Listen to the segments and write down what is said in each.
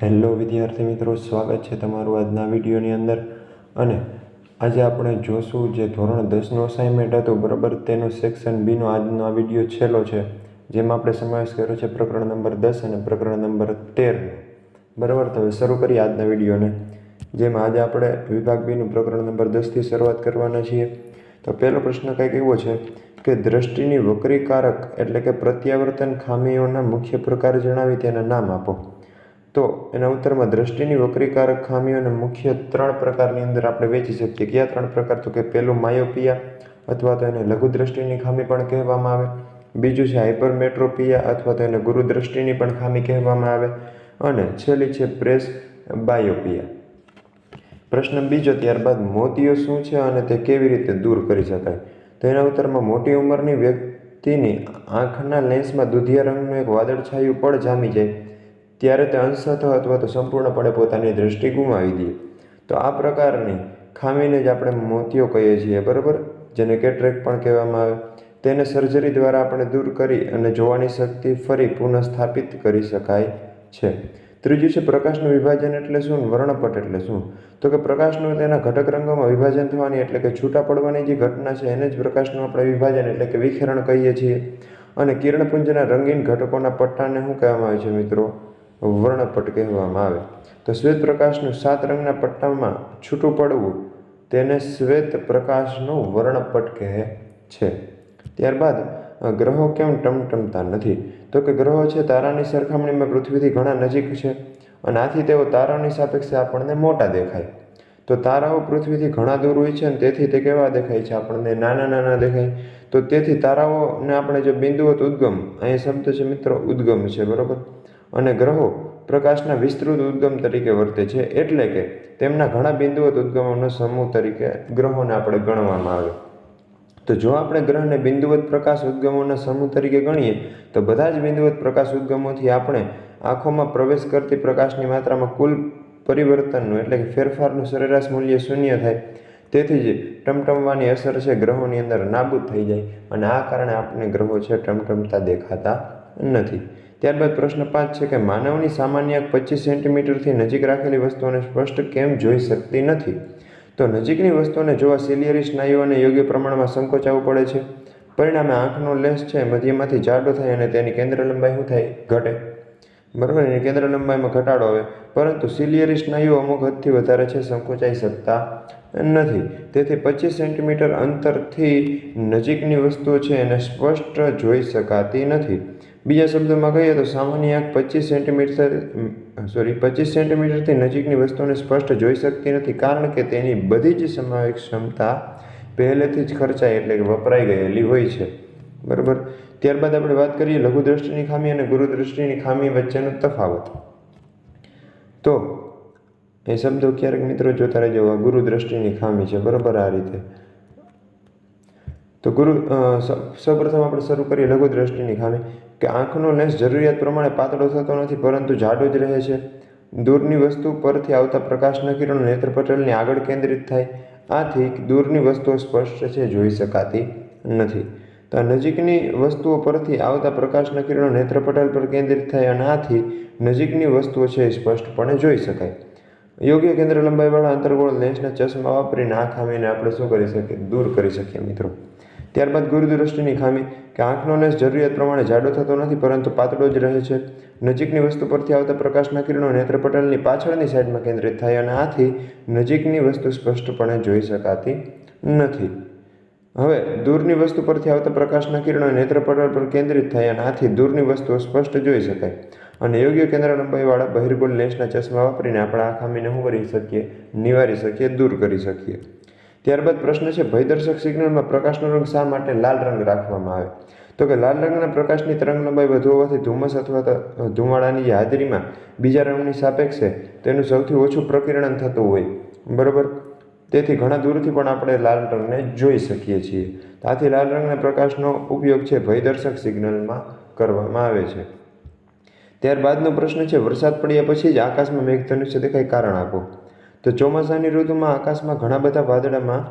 Hello વિદ્યાર્થી મિત્રો, સ્વાગત છે તમારું આજના વિડીયોની અંદર. અને આજે આપણે જોશું જે ધોરણ 10નું અસાઇનમેન્ટ હતું બરાબર, તેનું સેક્શન બીનો આજનો આ વિડીયો છેલ્લો છે, જેમાં આપણે સમાવેશ કર્યો છે પ્રકરણ નંબર 10 અને પ્રકરણ નંબર 13 બરાબર. તો હવે શરૂ કરીએ આજના વિડીયોને, જેમાં આજે આપણે વિભાગ બીનું પ્રકરણ નંબર 10થી શરૂઆત કરવાના છીએ. તો પહેલો પ્રશ્ન કંઈક એવો છે કે દ્રષ્ટિની વક્રીકારક એટલે કે પ્રત્યાવર્તન ખામીઓના મુખ્ય પ્રકાર જણાવી તેના નામ આપો. તો એના ઉત્તરમાં દ્રષ્ટિની વક્રીકારક ખામીઓને મુખ્ય 3 પ્રકારની અંદર આપણે વહેંચી શકીએ. કયા 3 પ્રકાર? તો કે પહેલું માયોપિયા અથવા તો એને લઘુ દ્રષ્ટિની ખામી પણ કહેવામાં આવે. બીજું છે હાઇપરમેટ્રોપિયા અથવા તો એને ગુરુ દ્રષ્ટિની પણ ખામી કહેવામાં આવે. અને છેલ્લી છે પ્રેસબાયોપિયા. પ્રશ્ન બીજો, ત્યારબાદ મોતિયો શું છે અને તે કેવી રીતે દૂર કરી શકાય? તો એના ઉત્તરમાં મોટી ઉંમરની વ્યક્તિની આંખના લેન્સમાં દૂધિયા રંગનું એક વાદળછાયું પડ જામી જાય ત્યારે તે અંશતઃ અથવા તો સંપૂર્ણપણે પોતાની દૃષ્ટિ ગુમાવી દે. તો આ પ્રકારની ખામીને જ આપણે મોતિયો કહીએ છીએ બરાબર, જેને કેટરેક્ટ પણ કહેવામાં આવે. તેને સર્જરી દ્વારા આપણે દૂર કરી અને જોવાની શક્તિ ફરી પુનઃસ્થાપિત કરી શકાય છે. ત્રીજું છે પ્રકાશનું વિભાજન એટલે શું? વર્ણપટ એટલે શું? તો કે પ્રકાશનું તેના ઘટક રંગોમાં વિભાજન થવાની એટલે કે છૂટા પડવાની જે ઘટના છે એને જ પ્રકાશનું આપણે વિભાજન એટલે કે વિખેરણ કહીએ છીએ. અને કિરણપુંજના રંગીન ઘટકોના પટ્ટાને શું કહેવામાં આવે છે મિત્રો? વર્ણપટ કહેવામાં આવે. તો શ્વેત પ્રકાશનું 7 રંગના પટ્ટામાં છૂટું પડવું તેને શ્વેત પ્રકાશનો વર્ણપટ કહે છે. ત્યારબાદ ગ્રહો કેમ ટમટમતા નથી? તો કે ગ્રહો છે તારાની સરખામણીમાં પૃથ્વીથી ઘણા નજીક છે અને આથી તેઓ તારાની સાપેક્ષે આપણને મોટા દેખાય. તો તારાઓ પૃથ્વીથી ઘણા દૂર હોય છે અને તેથી તે કેવા દેખાય છે? આપણને નાના નાના દેખાય. તો તેથી તારાઓને આપણે જે બિંદુવત ઉદ્ગમ, અહીં શબ્દ છે મિત્રો ઉદ્ગમ છે બરાબર, અને ગ્રહો પ્રકાશના વિસ્તૃત ઉદ્ગમ તરીકે વર્તે છે, એટલે કે તેમના ઘણા બિંદુવત ઉદ્ગમોનો સમૂહ તરીકે ગ્રહોને આપણે ગણવામાં આવે. તો જો આપણે ગ્રહને બિંદુવત પ્રકાશ ઉદ્ગમોના સમૂહ તરીકે ગણીએ તો બધા જ બિંદુવત પ્રકાશ ઉદ્ગમોથી આપણે આંખોમાં પ્રવેશ કરતી પ્રકાશની માત્રામાં કુલ પરિવર્તનનું એટલે કે ફેરફારનું સરેરાશ મૂલ્ય 0 થાય. તેથી જ ટમટમવાની અસર છે ગ્રહોની અંદર નાબૂદ થઈ જાય અને આ કારણે આપણે ગ્રહો છે ટમટમતા દેખાતા નથી. ત્યારબાદ પ્રશ્ન 5 છે કે માનવની સામાન્ય આંખ 25 સેન્ટીમીટરથી નજીક રાખેલી વસ્તુઓને સ્પષ્ટ કેમ જોઈ શકતી નથી? તો નજીકની વસ્તુઓને જોવા સિલિયરી સ્નાયુઓને યોગ્ય પ્રમાણમાં સંકોચાવવું પડે છે. પરિણામે આંખનો લેન્સ છે મધ્યમાંથી જાડો થાય અને તેની કેન્દ્ર લંબાઈ શું થાય? ઘટે બરાબર, એની કેન્દ્ર લંબાઈમાં ઘટાડો આવે. પરંતુ સિલિયરી સ્નાયુઓ અમુક હદથી વધારે છે સંકોચાઈ શકતા નથી. તેથી 25 સેન્ટીમીટર અંતરથી નજીકની વસ્તુઓ છે એને સ્પષ્ટ જોઈ શકાતી નથી. બીજા શબ્દોમાં કહીએ તો સામાન્ય આંખ 25 સેન્ટીમીટરથી નજીકની વસ્તુઓને સ્પષ્ટ જોઈ શકતી નથી, કારણ કે તેની બધી જ સમાવેશ ક્ષમતા પહેલેથી જ ખર્ચાઈ એટલે કે વપરાઈ ગયેલી હોય છે બરાબર. ત્યારબાદ આપણે વાત કરીએ લઘુ દ્રષ્ટિની ખામી અને ગુરુ દ્રષ્ટિની ખામી વચ્ચેનો તફાવત. તો એ શબ્દો ક્યારેક મિત્રો જોતા રહેજો. ગુરુ દ્રષ્ટિની ખામી છે બરાબર, આ રીતે. તો સૌપ્રથમ આપણે શરૂ કરીએ લઘુ દ્રષ્ટિની ખામી, કે આંખનો લેન્સ જરૂરિયાત પ્રમાણે પાતળો થતો નથી પરંતુ જાડો જ રહે છે. દૂરની વસ્તુ પરથી આવતા પ્રકાશના કિરણો નેત્રપટલની આગળ કેન્દ્રિત થાય, આથી દૂરની વસ્તુઓ સ્પષ્ટ છે જોઈ શકાતી નથી. તો નજીકની વસ્તુઓ પરથી આવતા પ્રકાશના કિરણો નેત્રપટલ પર કેન્દ્રિત થાય અને આથી નજીકની વસ્તુઓ છે સ્પષ્ટપણે જોઈ શકાય. યોગ્ય કેન્દ્ર લંબાઈવાળા અંતર્ગોળ લેન્સના ચશ્મા વાપરીને આ ખામીને આપણે શું કરી શકીએ? દૂર કરી શકીએ મિત્રો. ત્યારબાદ ગુરુ દ્રષ્ટિની ખામી, કે આંખનો લેન્સ જરૂરિયાત પ્રમાણે જાડો થતો નથી પરંતુ પાતળો જ રહે છે. નજીકની વસ્તુ પરથી આવતા પ્રકાશના કિરણો નેત્રપટલની પાછળની સાઈડમાં કેન્દ્રિત થાય અને આથી નજીકની વસ્તુ સ્પષ્ટપણે જોઈ શકાતી નથી. હવે દૂરની વસ્તુ પરથી આવતા પ્રકાશના કિરણો નેત્રપટલ પર કેન્દ્રિત થાય અને આથી દૂરની વસ્તુઓ સ્પષ્ટ જોઈ શકાય. અને યોગ્ય કેન્દ્ર લંબાઈવાળા બહિર્ગોળ લેન્સના ચશ્મા વાપરીને આપણે આ ખામીને શું કરી શકીએ? નિવારી શકીએ, દૂર કરી શકીએ. ત્યારબાદ પ્રશ્ન છે ભયદર્શક સિગ્નલમાં પ્રકાશનો રંગ શા માટે લાલ રંગ રાખવામાં આવે? તો કે લાલ રંગના પ્રકાશની તરંગ લંબાઈ વધુ હોવાથી ધુમ્મસ અથવા ધુમાડાની હાજરીમાં બીજા રંગની સાપેક્ષે તેનું સૌથી ઓછું પ્રકિરણન થતું હોય બરાબર. તેથી ઘણા દૂરથી પણ આપણે લાલ રંગને જોઈ શકીએ છીએ. આથી લાલ રંગના પ્રકાશનો ઉપયોગ છે ભયદર્શક સિગ્નલમાં કરવામાં આવે છે. ત્યારબાદનો પ્રશ્ન છે વરસાદ પડ્યા પછી જ આકાશમાં મેઘધનુષ્ય દેખાય, કારણ આપો. તો ચોમાસાની ઋતુમાં આકાશમાં ઘણા બધા વાદળામાં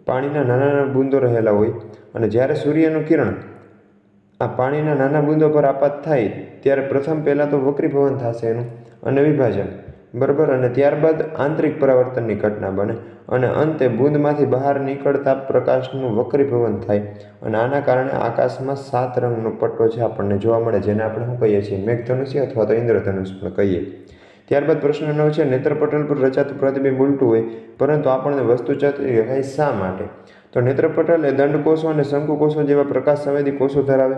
પાણીના નાના નાના બૂંદો રહેલા હોય અને જ્યારે સૂર્યનું કિરણ આ પાણીના નાના બૂંદો પર આપાત થાય ત્યારે પ્રથમ પહેલાં તો વક્રીભવન થશે એનું, અને વિભાજન, બરાબર, અને ત્યારબાદ આંતરિક પરાવર્તનની ઘટના બને અને અંતે બૂંદમાંથી બહાર નીકળતા પ્રકાશનું વક્રીભવન થાય અને આના કારણે આકાશમાં 7 રંગનો પટ્ટો છે આપણને જોવા મળે, જેને આપણે શું કહીએ છીએ? મેઘધનુષ્ય અથવા તો ઇન્દ્રધનુષ પણ કહીએ. ત્યારબાદ પ્રશ્ન 9 છે, નેત્રપટલ પર રચાતું પ્રતિબિંબ ઉલટું હોય પરંતુ આપણને વસ્તુ ચતુરી કહેવાય શા માટે? તો નેત્રપટલ એ દંડકોષો અને શંકુકોષો જેવા પ્રકાશ સંવેદી કોષો ધરાવે.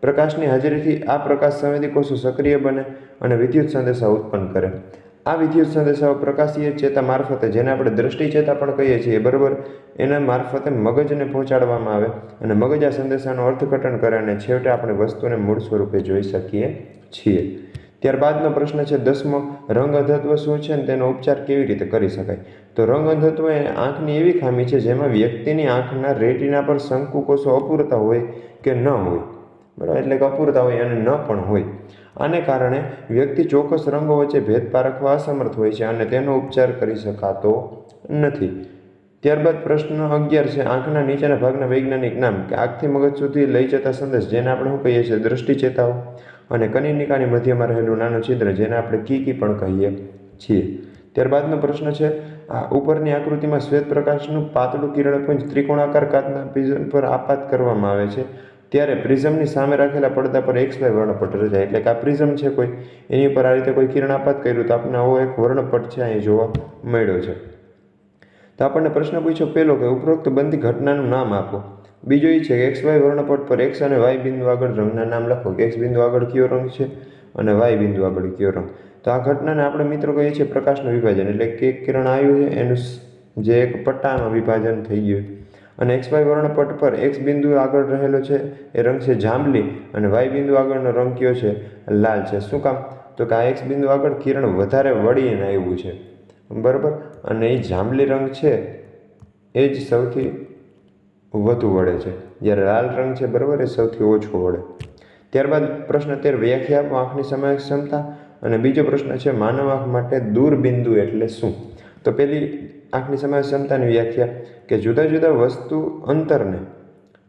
પ્રકાશની હાજરીથી આ પ્રકાશ સંવેદી કોષો સક્રિય બને અને વિદ્યુત સંદેશાઓ ઉત્પન્ન કરે. આ વિદ્યુત સંદેશાઓ પ્રકાશીય ચેતા મારફતે, જેને આપણે દ્રષ્ટિ ચેતા પણ કહીએ છીએ, બરાબર, એના મારફતે મગજને પહોંચાડવામાં આવે અને મગજ આ સંદેશાનું અર્થઘટન કરે અને છેવટે આપણે વસ્તુને મૂળ સ્વરૂપે જોઈ શકીએ છીએ. ત્યારબાદનો પ્રશ્ન છે 10મો, રંગ અંધત્વ શું છે અને તેનો ઉપચાર કેવી રીતે કરી શકાય? તો રંગ અંધત્વ એ આંખની એવી ખામી છે જેમાં વ્યક્તિની આંખના રેટિના પર શંકુકોષો અપૂરતા હોય કે ન હોય, બરાબર, એટલે કે અપૂરતા હોય અને ન પણ હોય. આને કારણે વ્યક્તિ ચોક્કસ રંગો વચ્ચે ભેદ પારખવા અસમર્થ હોય છે અને તેનો ઉપચાર કરી શકાતો નથી. ત્યારબાદ પ્રશ્ન 11 છે, આંખના નીચેના ભાગના વૈજ્ઞાનિક નામ કે આંખથી મગજ સુધી લઈ જતા સંદેશ, જેને આપણે શું કહીએ છીએ? દ્રષ્ટિ ચેતાઓ, અને કનિનિકાની મધ્યમાં રહેલું નાનું છિદ્ર, જેને આપણે કીકી પણ કહીએ છીએ. ત્યારબાદનો પ્રશ્ન છે, આ ઉપરની આકૃતિમાં શ્વેત પ્રકાશનું પાતળું કિરણપુંજ ત્રિકોણાકાર કાચના પ્રિઝમ પર આપાત કરવામાં આવે છે ત્યારે પ્રિઝમની સામે રાખેલા પડદા પર XY વર્ણપટ રચાય. એટલે કે આ પ્રિઝમ છે કોઈ, એની ઉપર આ રીતે કોઈ કિરણ આપાત કર્યું તો આપણને આવો એક વર્ણપટ છે અહીં જોવા મળ્યો છે. તો આપણને પ્રશ્ન પૂછ્યો પહેલો કે ઉપરોક્ત બનતી ઘટનાનું નામ આપો. બીજો એ છે કે XY વર્ણપટ પર X અને Y બિંદુ આગળ રંગના નામ લખો કે X બિંદુ આગળ કયો રંગ છે અને Y બિંદુ આગળ કયો રંગ. તો આ ઘટનાને આપણે મિત્રો કહીએ છીએ પ્રકાશનું વિભાજન, એટલે કે એક કિરણ આવ્યું છે એનું જે એક પટ્ટામાં વિભાજન થઈ ગયું. અને XY વર્ણપટ પર X બિંદુ આગળ રહેલો છે એ રંગ છે જાંબલી અને Y બિંદુ આગળનો રંગ કયો છે? લાલ છે. શું કામ? તો કે આ X બિંદુ આગળ કિરણ વધારે વળીને આવ્યું છે, બરાબર, અને એ જાંબલી રંગ છે એ જ સૌથી વધુ વળે છે, જ્યારે લાલ રંગ છે, બરાબર, એ સૌથી ઓછો વળે. ત્યારબાદ પ્રશ્ન 13, વ્યાખ્યા આપો આંખની સમાવેશ ક્ષમતા. અને બીજો પ્રશ્ન છે, માનવ આંખ માટે દૂરબિંદુ એટલે શું? તો પહેલી આંખની સમાવેશ ક્ષમતાની વ્યાખ્યા કે જુદા જુદા વસ્તુ અંતરને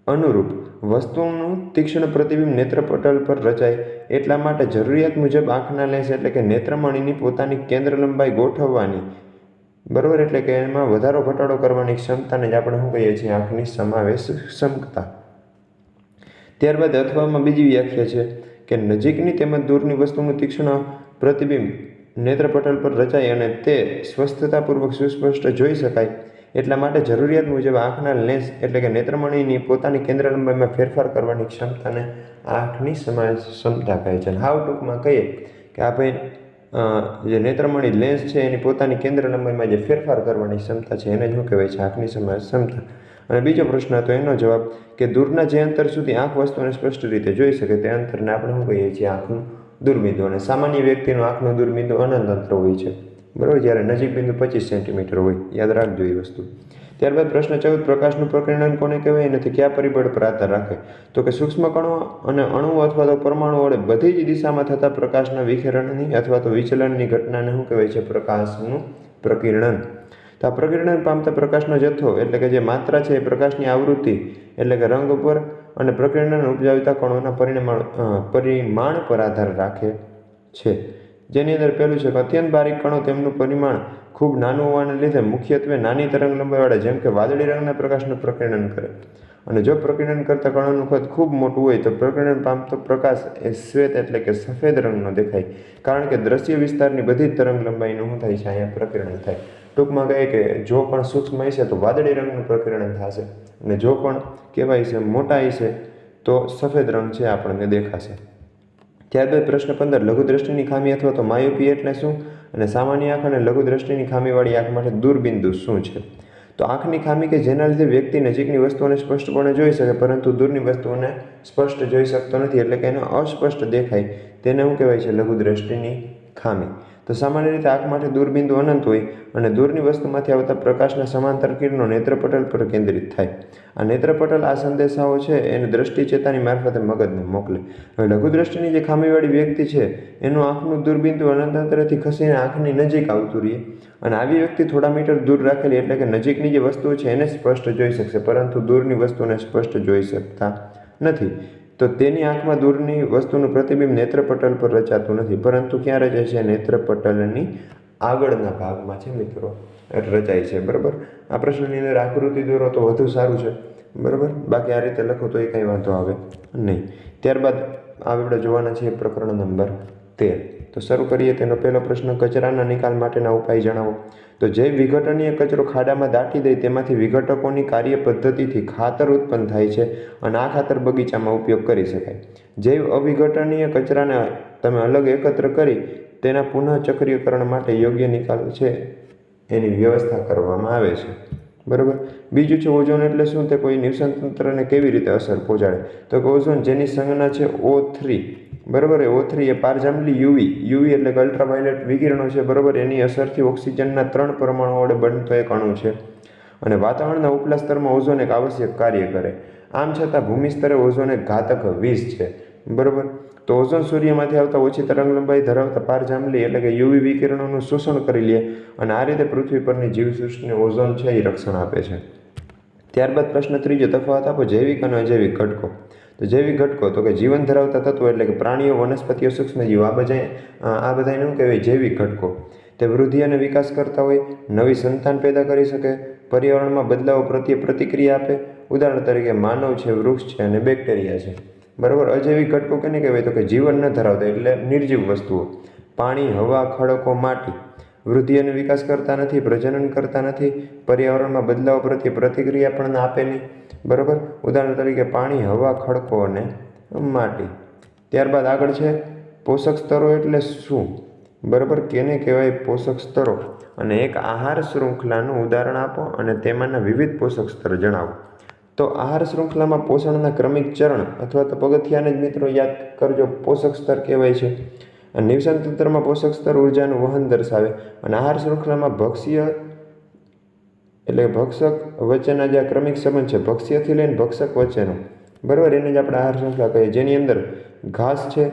અનુરૂપ વસ્તુનું તીક્ષ્ણ પ્રતિબિંબ નેત્રપટલ પર રચાય એટલા માટે જરૂરિયાત મુજબ આંખના લેન્સ એટલે કે નેત્રમણીની પોતાની કેન્દ્ર લંબાઈ ગોઠવવાની, બરાબર, એટલે કે એમાં વધારો ઘટાડો કરવાની ક્ષમતાને જ આપણે શું કહીએ છીએ? આંખની સમાવેશ ક્ષમતા. ત્યારબાદ અથવામાં બીજી વ્યાખ્યા છે કે નજીકની તેમજ દૂરની વસ્તુનું તીક્ષ્ણ પ્રતિબિંબ નેત્રપટલ પર રચાય અને તે સ્વસ્થતાપૂર્વક સુસ્પષ્ટ જોઈ શકાય એટલા માટે જરૂરિયાત મુજબ આંખના લેન્સ એટલે કે નેત્રમણીની પોતાની કેન્દ્ર લંબાઈમાં ફેરફાર કરવાની ક્ષમતાને આંખની સમાવેશ ક્ષમતા કહે છે. હાવ ટૂંકમાં કહીએ કે આ ભાઈ જે નેત્રમણી લેન્સ છે એની પોતાની કેન્દ્ર લંબાઈમાં જે ફેરફાર કરવાની ક્ષમતા છે એને શું કહેવાય છે? આંખની સમાવેશ ક્ષમતા. અને બીજો પ્રશ્ન હતો એનો જવાબ કે દૂરના જે અંતર સુધી આંખ વસ્તુને સ્પષ્ટ રીતે જોઈ શકે તે અંતરને આપણે શું કહીએ છીએ? આંખનું દૂરબિંદુ. અને સામાન્ય વ્યક્તિનું આંખનું દૂરબિંદુ અનંત અંતર હોય છે, બરાબર, જ્યારે નજીક બિંદુ 25 સેન્ટીમીટર હોય. યાદ રાખજો એ વસ્તુ. ત્યારબાદ પ્રશ્ન 14, પ્રકાશનું પ્રકીર્ણન કોને કહેવાય અને તે કયા પરિબળ પર આધાર રાખે? તો કે સૂક્ષ્મ કણો અને અણુઓ અથવા તો પરમાણુ વડે બધી જ દિશામાં થતા પ્રકાશના વિખેરણની અથવા તો વિચલનની ઘટનાને શું કહેવાય છે? પ્રકાશનું પ્રકીર્ણન. તો આ પ્રકીર્ણન પામતા પ્રકાશનો જથ્થો એટલે કે જે માત્રા છે એ પ્રકાશની આવૃત્તિ એટલે કે રંગ ઉપર અને પ્રકીર્ણન ઉપજાવતા કણોના પરિમાણ પર આધાર રાખે છે. જેની અંદર પહેલું છે કે અત્યંત બારીક કણો તેમનું પરિમાણ ખૂબ નાનું હોવાને લીધે મુખ્યત્વે નાની તરંગ લંબાઈવાળા જેમ કે વાદળી રંગના પ્રકાશનું પ્રકીર્ણન કરે. અને જો પ્રકીર્ણન કરતા કણોનું કદ ખૂબ મોટું હોય તો પ્રકીર્ણન પામતો પ્રકાશ એ શ્વેત એટલે કે સફેદ રંગનો દેખાય, કારણ કે દ્રશ્ય વિસ્તારની બધી જ તરંગ લંબાઈનું શું થાય છે? અહીંયા પ્રકીર્ણન થાય. ટૂંકમાં કહે કે જો પણ સૂક્ષ્મ હશે તો વાદળી રંગનું પ્રકીર્ણન થશે અને જો પણ કહેવાય છે મોટા હશે તો સફેદ રંગ છે આપણને દેખાશે. ત્યારબાદ પ્રશ્ન 15, લઘુ દ્રષ્ટિની ખામી અથવા તો માયોપી એટલે શું? અને સામાન્ય આંખ અને લઘુ દ્રષ્ટિની ખામીવાળી આંખ માટે દૂરબિંદુ શું છે? તો આંખની ખામી કે જેના લીધે વ્યક્તિ નજીકની વસ્તુઓને સ્પષ્ટપણે જોઈ શકે પરંતુ દૂરની વસ્તુઓને સ્પષ્ટ જોઈ શકતો નથી, એટલે કે એને અસ્પષ્ટ દેખાય, તેને શું કહેવાય છે? લઘુ દ્રષ્ટિની ખામી. તો સામાન્ય રીતે આંખ માટે દૂરબિંદુ અનંત હોય અને દૂરની વસ્તુમાંથી આવતા પ્રકાશના સમાંતર કિરણો નેત્રપટલ પર કેન્દ્રિત થાય. આ નેત્રપટલ આ સંદેશાઓ છે એને દ્રષ્ટિ ચેતાની મારફતે મગજને મોકલે. હવે લઘુ દ્રષ્ટિની જે ખામીવાળી વ્યક્તિ છે એનું આંખનું દૂરબિંદુ અનંત અંતરેથી ખસીને આંખની નજીક આવતું રહે અને આવી વ્યક્તિ થોડા મીટર દૂર રાખેલી એટલે કે નજીકની જે વસ્તુઓ છે એને સ્પષ્ટ જોઈ શકશે પરંતુ દૂરની વસ્તુને સ્પષ્ટ જોઈ શકતા નથી. તો તેની આંખમાં દૂરની વસ્તુનું પ્રતિબિંબ નેત્રપટલ પર રચાતું નથી, પરંતુ ક્યાં રચાય છે? નેત્રપટલની આગળના ભાગમાં છે મિત્રો રચાય છે, બરાબર. આ પ્રશ્નની અંદર આકૃતિ દોરો તો વધુ સારું છે, બરાબર. બાકી આ રીતે લખો તો એ કંઈ વાંધો આવે નહીં. ત્યારબાદ આપણે જોવાના છીએ પ્રકરણ નંબર 13. તો શરૂ કરીએ. તેનો પહેલો પ્રશ્ન, કચરાના નિકાલ માટેના ઉપાય જણાવો. તો જૈવ વિઘટનીય કચરો ખાડામાં દાટી દઈ તેમાંથી વિઘટકોની કાર્ય પદ્ધતિથી ખાતર ઉત્પન્ન થાય છે અને આ ખાતર બગીચામાં ઉપયોગ કરી શકાય. જૈવ અવિઘટનીય કચરાને તમે અલગ એકત્ર કરી તેના પુનઃચક્રીકરણ માટે યોગ્ય નિકાલ છે એની વ્યવસ્થા કરવામાં આવે છે, બરાબર. બીજું છે ઓઝોન એટલે શું? તે કોઈ નિવસન તંત્રને કેવી રીતે અસર પહોંચાડે? તો કે ઓઝોન જેની સંજ્ઞા છે O3, બરાબર. O3 એ પારજાંબલી યુવી એટલે કે અલ્ટ્રાવાયોલેટ વિકિરણો છે, બરાબર. એની અસરથી ઓક્સિજનના 3 પરમાણુ વડે બનતો એક અણુ છે અને વાતાવરણના ઉપલા સ્તરમાં ઓઝોન એક આવશ્યક કાર્ય કરે. આમ છતાં ભૂમિ સ્તરે ઓઝોન એક ઘાતક વિષ છે, બરાબર. તો ઓઝોન સૂર્યમાંથી આવતા ઓછી તરંગલંબાઈ ધરાવતા પારજાંબલી એટલે કે યુવી વિકિરણોનું શોષણ કરી લે અને આ રીતે પૃથ્વી પરની જીવસૃષ્ટિને ઓઝોન છે એ રક્ષણ આપે છે. ત્યારબાદ પ્રશ્ન ત્રીજો, તફાવત આપો જૈવિક અને અજૈવિક ઘટકો. તો જૈવિક ઘટકો તો કે જીવન ધરાવતા તત્વો એટલે કે પ્રાણીઓ, વનસ્પતિઓ, સૂક્ષ્મજીવો, આ બધાને શું કહેવાય? જૈવિક ઘટકો. તે વૃદ્ધિ અને વિકાસ કરતા હોય, નવી સંતાન પેદા કરી શકે, પર્યાવરણમાં બદલાવો પ્રત્યે પ્રતિક્રિયા આપે. ઉદાહરણ તરીકે માનવ છે, વૃક્ષ છે અને બેક્ટેરિયા છે, બરાબર. અજૈવિક ઘટકો કેને કહેવાય? તો કે જીવન ન ધરાવતા એટલે નિર્જીવ વસ્તુઓ, પાણી, હવા, ખડકો, માટી. વૃદ્ધિ અને વિકાસ કરતા નથી, પ્રજનન કરતા નથી, પર્યાવરણમાં બદલાવ પ્રત્યે પ્રતિક્રિયા પણ આપે નહીં, બરાબર. ઉદાહરણ તરીકે પાણી, હવા, ખડકો અને માટી. ત્યારબાદ આગળ છે પોષક સ્તરો એટલે શું? બરાબર. કેને કહેવાય પોષક સ્તરો? અને એક આહાર શૃંખલાનું ઉદાહરણ આપો અને તેમાંના વિવિધ પોષક સ્તર જણાવો. તો આહાર શૃંખલામાં પોષણના ક્રમિક ચરણ અથવા તો પગથિયાને જ મિત્રો યાદ કરજો, પોષક સ્તર કહેવાય છે. નિવસન તંત્રમાં પોષક સ્તર ઉર્જાનું વહન દર્શાવે અને આહાર શૃંખલામાં ભક્ષ્ય એટલે ભક્ષક વચ્ચેના જે ક્રમિક સંબંધ છે, ભક્ષ્યથી લઈને ભક્ષક વચ્ચેનો, બરાબર, એને જ આપણે આહાર શૃંખલા કહીએ. જેની અંદર ઘાસ છે,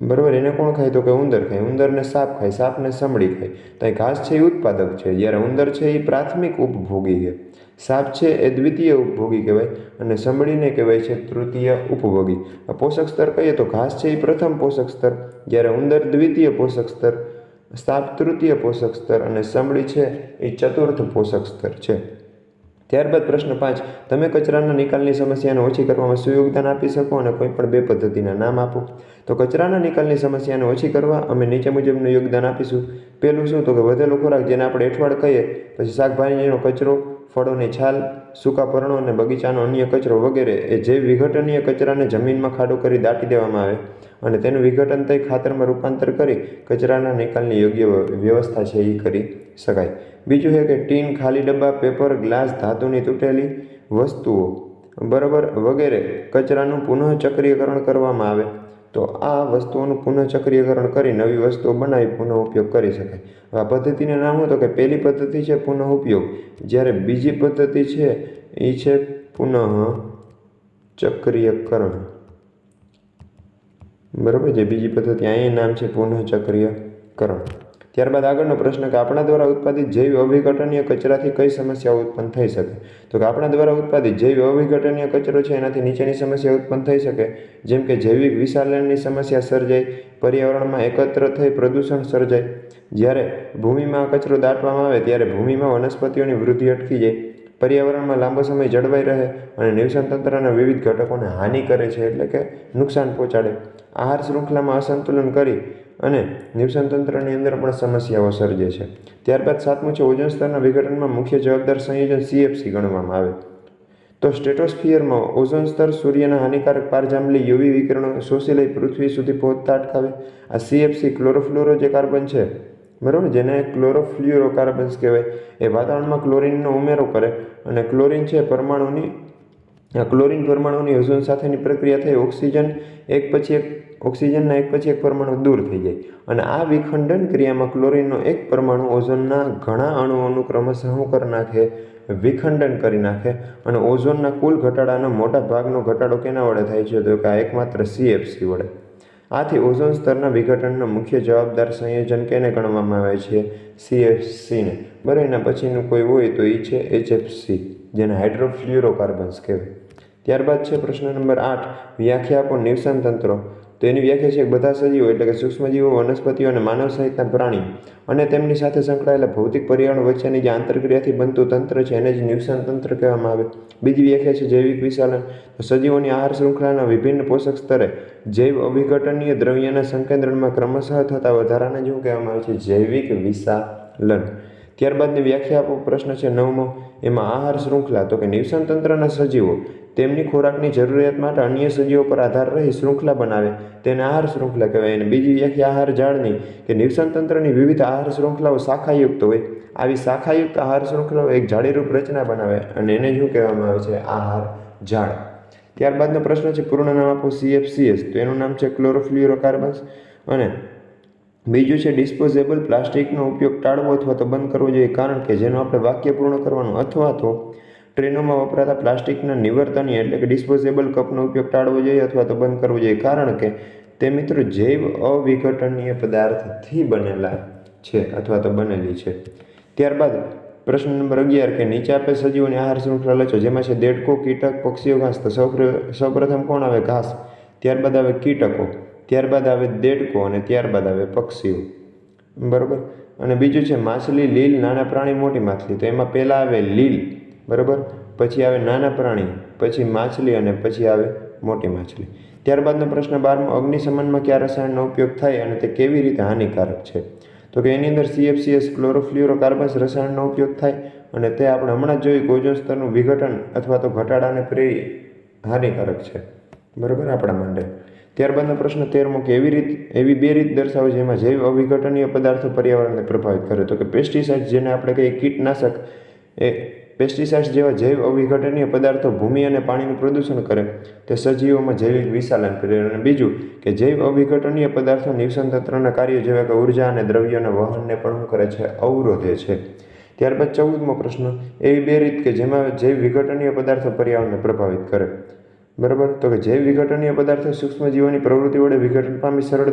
બરાબર, એને કોણ ખાય? તો કે ઉંદર ખાય. ઉંદરને સાપ ખાય, સાપને સમડી ખાય. તો એ ઘાસ છે એ ઉત્પાદક છે, જ્યારે ઉંદર છે એ પ્રાથમિક ઉપભોગી છે. સાપ છે એ દ્વિતીય ઉપભોગી કહેવાય અને સમડીને કહેવાય છે તૃતીય ઉપભોગી. પોષક સ્તર કહીએ તો ઘાસ છે એ પ્રથમ પોષક સ્તર, જ્યારે ઉંદર દ્વિતીય પોષક સ્તર, સાપ તૃતીય પોષક સ્તર અને સમડી છે એ ચતુર્થ પોષક સ્તર છે. ત્યારબાદ પ્રશ્ન 5, તમે કચરાના નિકાલની સમસ્યાને ઓછી કરવામાં શું યોગદાન આપી શકો અને કોઈ પણ 2 પદ્ધતિના નામ આપો. તો કચરાના નિકાલની સમસ્યાને ઓછી કરવા અમે નીચે મુજબનું યોગદાન આપીશું. પહેલું શું? તો કે વધેલો ખોરાક જેને આપણે એઠવાડ કહીએ, પછી શાકભાજીનો કચરો, ફળોની છાલ, સૂકા પર્ણો અને બગીચાનો અન્ય કચરો વગેરે એ જૈવ વિઘટનીય કચરાને જમીનમાં ખાડો કરી દાટી દેવામાં આવે અને તેનું વિઘટન થઈ ખાતરમાં રૂપાંતર કરી કચરાના નિકાલની યોગ્ય વ્યવસ્થા છે એ કરી શકાય. બીજું છે કે ટીન, ખાલી ડબ્બા, પેપર, ગ્લાસ, ધાતુની તૂટેલી વસ્તુઓ, બરાબર, વગેરે કચરાનું પુનઃચક્રીકરણ કરવામાં આવે. તો આ વસ્તુઓનું પુનઃચક્રીકરણ કરી નવી વસ્તુઓ બનાવી પુનઃ ઉપયોગ કરી શકાય. આ પદ્ધતિના નામ હતો કે પહેલી પદ્ધતિ છે પુનઃ ઉપયોગ, જ્યારે બીજી પદ્ધતિ છે એ છે પુનઃચક્રીયકરણ, બરાબર. જે બીજી પદ્ધતિ અહીં નામ છે પુનઃચક્રીયકરણ. ત્યારબાદ આગળનો પ્રશ્ન કે આપણા દ્વારા ઉત્પાદિત જૈવ અવિઘટનીય કચરાથી કઈ સમસ્યાઓ ઉત્પન્ન થઈ શકે. તો કે આપણા દ્વારા ઉત્પાદિત જૈવ અવિઘટનીય કચરો છે એનાથી નીચેની સમસ્યા ઉત્પન્ન થઈ શકે, જેમ કે જૈવિક વિશાલનની સમસ્યા સર્જાય, પર્યાવરણમાં એકત્ર થઈ પ્રદૂષણ સર્જાય. જ્યારે ભૂમિમાં કચરો દાટવામાં આવે ત્યારે ભૂમિમાં વનસ્પતિઓની વૃદ્ધિ અટકી જાય, પર્યાવરણમાં લાંબો સમય જળવાઈ રહે અને નિવસન તંત્રના વિવિધ ઘટકોને હાનિ કરે છે એટલે કે નુકસાન પહોંચાડે. આહાર શૃંખલામાં અસંતુલન કરી અને નિવસન તંત્રની અંદર પણ સમસ્યાઓ સર્જે છે. ત્યારબાદ 7મું છે ઓઝોન સ્તરના વિઘટનમાં મુખ્ય જવાબદાર સંયોજન CFC ગણવામાં આવે. તો સ્ટ્રેટોસ્ફિયરમાં ઓઝોન સ્તર સૂર્યના હાનિકારક પારજાંબલી યુવી વિકિરણો શોષી લઈ પૃથ્વી સુધી પહોંચતા અટકાવે. આ CFC ક્લોરોફ્લોરો જે કાર્બન છે, બરાબર, જેને ક્લોરોફ્લ્યુરો કાર્બન્સ કહેવાય, એ વાતાવરણમાં ક્લોરિનનો ઉમેરો કરે અને ક્લોરિન પરમાણુની ઓઝોન સાથેની પ્રક્રિયા થઈ ઓક્સિજનના એક પછી એક પરમાણુ દૂર થઈ જાય અને આ વિખંડન ક્રિયામાં ક્લોરિનનો એક પરમાણુ ઓઝોનના ઘણા અણુઓનું ક્રમશઃ કરી નાખે, વિખંડન કરી નાખે અને ઓઝોનના કુલ ઘટાડાનો મોટા ભાગનો ઘટાડો કેના વડે થાય છે? તો કે આ એકમાત્ર CFC વડે. આથી ઓઝોન સ્તરના વિઘટનનો મુખ્ય જવાબદાર સંયોજન કેને ગણવામાં આવે છે? CFCને. બરાબર. એના પછીનું કોઈ હોય તો એ છે HFC, જેને હાઇડ્રોફ્લ્યુરોકાર્બન્સ કહેવાય. ત્યારબાદ છે પ્રશ્ન નંબર 8, વ્યાખ્યા આપો નિવસન તંત્રો. તો એની વ્યાખ્યા છે બધા સજીવો એટલે કે સૂક્ષ્મજીવો, વનસ્પતિઓ અને માનવ સહિતના પ્રાણીઓ અને તેમની સાથે સંકળાયેલા ભૌતિક પર્યાવરણ વચ્ચેની જે આંતરક્રિયાથી બનતું તંત્ર છે એને જ નિવસન તંત્ર કહેવામાં આવે. બીજી વ્યાખ્યા છે જૈવિક વિશાલન. તો સજીવોની આહાર શૃંખલાના વિભિન્ન પોષક સ્તરે જૈવ અવિઘટનીય દ્રવ્યના સંકેન્દ્રણમાં ક્રમશઃ થતા વધારાને શું કહેવામાં આવે છે? જૈવિક વિશાલન. ત્યારબાદની વ્યાખ્યા આપો પ્રશ્ન છે 9મો, એમાં આહાર શૃંખલા. તો કે નિવસન તંત્રના સજીવો તેમની ખોરાકની જરૂરિયાત માટે અન્ય સજીવો પર આધાર રહી શૃંખલા બનાવે તેને આહાર શૃંખલા કહેવાય. અને બીજી વ્યાખ્યા આહાર ઝાડની કે નિવસન તંત્રની વિવિધ આહાર શૃંખલાઓ શાખાયુક્ત હોય. આવી શાખાયુક્ત આહાર શૃંખલાઓ એક જાળીરૂપ રચના બનાવે અને એને શું કહેવામાં આવે છે? આહાર ઝાડ. ત્યારબાદનો પ્રશ્ન છે પૂર્ણ નામ આપો CFCS. તો એનું નામ છે ક્લોરોફ્લ્યુરોકાર્બન્સ. અને બીજું છે ડિસ્પોઝેબલ પ્લાસ્ટિકનો ઉપયોગ ટાળવો અથવા તો બંધ કરવો જોઈએ, કારણ કે જેનું આપણે વાક્ય પૂર્ણ કરવાનું, અથવા તો ટ્રેનોમાં વપરાતા પ્લાસ્ટિકના નિવર્તનીય એટલે કે ડિસ્પોઝેબલ કપનો ઉપયોગ ટાળવો જોઈએ અથવા તો બંધ કરવો જોઈએ, કારણ કે તે મિત્રો જૈવ અવિઘટનીય પદાર્થથી બનેલા છે અથવા તો બનેલી છે. ત્યારબાદ પ્રશ્ન નંબર 11 કે નીચે આપેલ સજીવોની આહાર શૃંખલા લખો, જેમાં છે દેડકો, કીટક, પક્ષીઓ, ઘાસ. તો સૌપ્રથમ કોણ આવે? ઘાસ. ત્યારબાદ આવે કીટકો, ત્યારબાદ આવે દેડકો અને ત્યારબાદ આવે પક્ષીઓ. બરાબર. અને બીજું છે માછલી, લીલ, નાના પ્રાણી, મોટી માછલી. તો એમાં પહેલાં આવે લીલ, બરાબર, પછી આવે નાના પ્રાણી, પછી માછલી અને પછી આવે મોટી માછલી. ત્યારબાદનો પ્રશ્ન 12મો, અગ્નિશમનમાં કયા રસાયણનો ઉપયોગ થાય અને તે કેવી રીતે હાનિકારક છે? તો કે એની અંદર CFCS ક્લોરોફ્લ્યુરોકાર્બન્સ રસાયણનો ઉપયોગ થાય અને તે આપણે હમણાં જ જોયું કે ઓઝોન સ્તરનું વિઘટન અથવા તો ઘટાડાને પ્રેરી હાનિકારક છે, બરાબર, આપણા માટે. ત્યારબાદનો પ્રશ્ન 13મો કે એવી બે રીત દર્શાવો જેમાં જૈવ અવિઘટનીય પદાર્થો પર્યાવરણને પ્રભાવિત કરે. તો કે પેસ્ટિસાઇડ્સ, જેને આપણે કહીએ કીટનાશક, એ પેસ્ટિસાઇડ્સ જેવા જૈવ અવિઘટનીય પદાર્થો ભૂમિ અને પાણીનું પ્રદૂષણ કરે, તે સજીવોમાં જૈવિક વિશાલન કરે. અને બીજું કે જૈવ અવિઘટનીય પદાર્થો નિવસન તંત્રના કાર્યો જેવા કે ઉર્જા અને દ્રવ્યોના વહનને પણ શું કરે છે? અવરોધે છે. ત્યારબાદ 14મો પ્રશ્ન, એવી બે રીત કે જેમાં જૈવ વિઘટનીય પદાર્થો પર્યાવરણને પ્રભાવિત કરે. બરાબર. તો કે જૈવ વિઘટનીય પદાર્થો સૂક્ષ્મજીવોની પ્રવૃત્તિ વડે વિઘટન પામી સરળ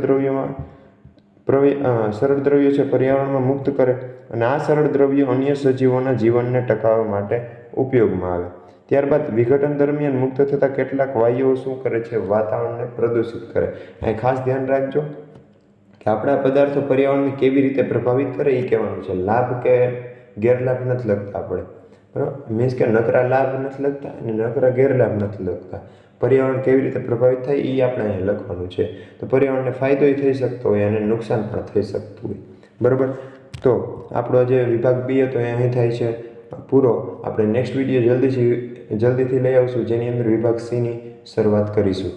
દ્રવ્યો છે પર્યાવરણમાં મુક્ત કરે અને આ સરળ દ્રવ્યો અન્ય સજીવોના જીવનને ટકાવવા માટે ઉપયોગમાં આવે. ત્યારબાદ વિઘટન દરમિયાન મુક્ત થતા કેટલાક વાયુઓ શું કરે છે? વાતાવરણને પ્રદૂષિત કરે. અહીં ખાસ ધ્યાન રાખજો કે આપણા પદાર્થો પર્યાવરણને કેવી રીતે પ્રભાવિત કરે એ કહેવાનું છે. લાભ કે ગેરલાભ નથી લખતા આપણે, બરાબર, મીન્સ કે નકરા લાભ નથી લખતા અને નકરા ગેરલાભ નથી લખતા. પર્યાવરણ કેવી રીતે પ્રભાવિત થાય એ આપણે અહીંયા લખવાનું છે. તો પર્યાવરણને ફાયદો થઈ શકતો હોય અને નુકસાન પણ થઈ શકતું હોય, બરાબર. તો આપણો જે વિભાગ B હતો એ અહીં થાય છે પૂરો. આપણે નેક્સ્ટ વિડીયો જલ્દીથી લઈ આવશું, જેની અંદર વિભાગ C ની શરૂઆત કરીશું.